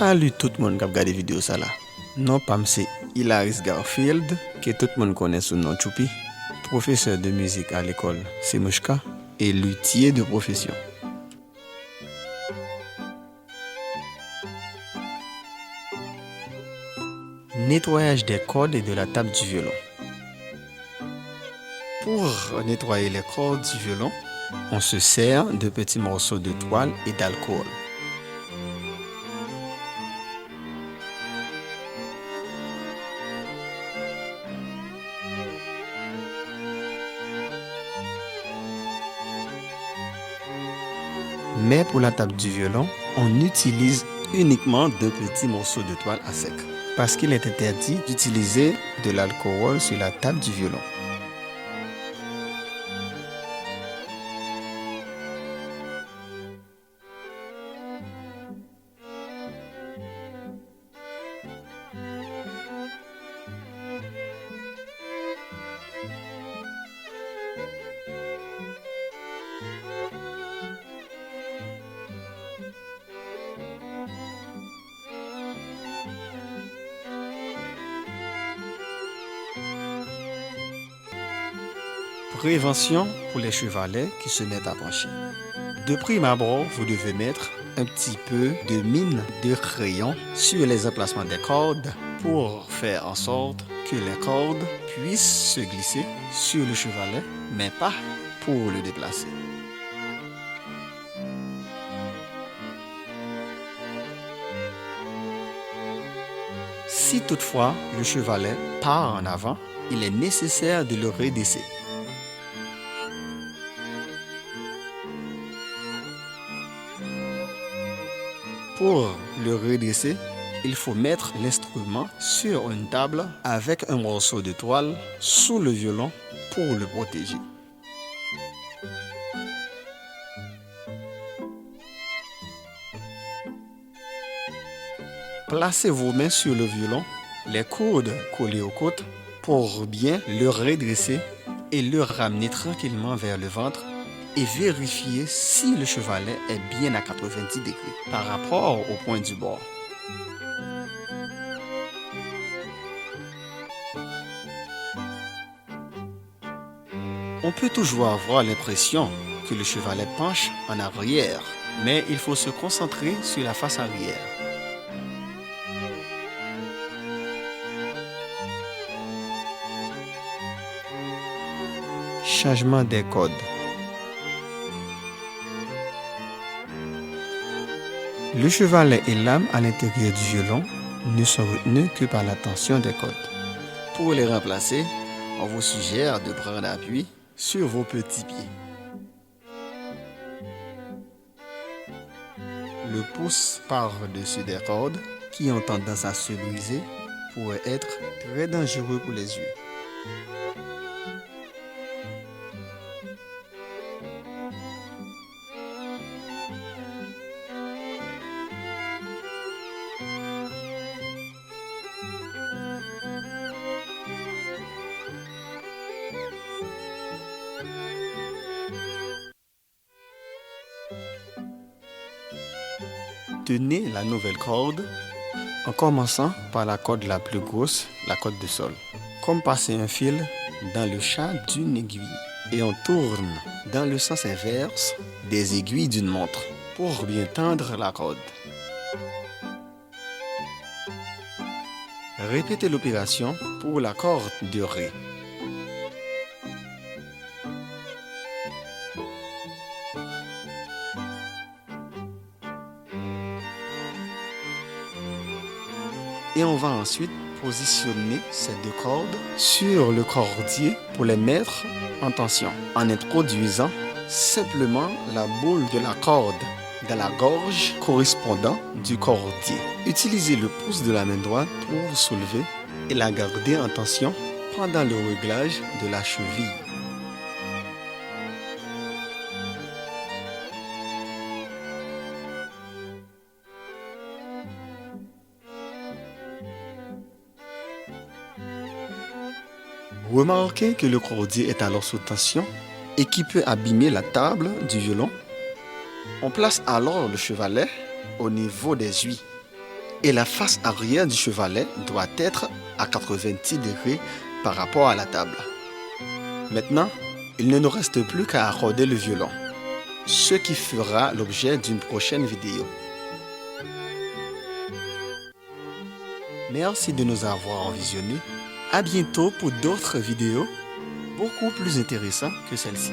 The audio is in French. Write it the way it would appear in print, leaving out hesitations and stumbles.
Salut tout le monde qui a regardé la vidéo ça là. Non, Pam c'est Hilaris Garfield, que tout le monde connaît sous le nom Choupi, professeur de musique à l'école Semushka et luthier de profession. Nettoyage des cordes et de la table du violon. Pour nettoyer les cordes du violon, on se sert de petits morceaux de toile et d'alcool. Mais pour la table du violon, on utilise uniquement 2 petits morceaux de toile à sec, parce qu'il est interdit d'utiliser de l'alcool sur la table du violon. Prévention pour les chevalets qui se mettent à pencher. De prime abord, vous devez mettre un petit peu de mine de crayon sur les emplacements des cordes pour faire en sorte que les cordes puissent se glisser sur le chevalet, mais pas pour le déplacer. Si toutefois le chevalet part en avant, il est nécessaire de le redresser. Pour le redresser, il faut mettre l'instrument sur une table avec un morceau de toile sous le violon pour le protéger. Placez vos mains sur le violon, les coudes collés aux côtes pour bien le redresser et le ramener tranquillement vers le ventre et vérifier si le chevalet est bien à 90 degrés par rapport au point du bord. On peut toujours avoir l'impression que le chevalet penche en arrière, mais il faut se concentrer sur la face arrière. Changement des cordes. Le chevalet et l'âme à l'intérieur du violon ne sont retenus que par la tension des cordes. Pour les remplacer, on vous suggère de prendre appui sur vos petits pieds. Le pouce par-dessus des cordes qui ont tendance à se briser pourrait être très dangereux pour les yeux. Tenez la nouvelle corde en commençant par la corde la plus grosse, la corde de sol. Comme passer un fil dans le chat d'une aiguille. Et on tourne dans le sens inverse des aiguilles d'une montre pour bien tendre la corde. Répétez l'opération pour la corde de Ré. Et on va ensuite positionner ces 2 cordes sur le cordier pour les mettre en tension en introduisant simplement la boule de la corde dans la gorge correspondant du cordier. Utilisez le pouce de la main droite pour soulever et la garder en tension pendant le réglage de la cheville. Remarquez que le cordier est alors sous tension et qui peut abîmer la table du violon. On place alors le chevalet au niveau des ouïes et la face arrière du chevalet doit être à 90 degrés par rapport à la table. Maintenant, il ne nous reste plus qu'à accorder le violon, ce qui fera l'objet d'une prochaine vidéo. Merci de nous avoir visionnés. À bientôt pour d'autres vidéos beaucoup plus intéressantes que celle-ci.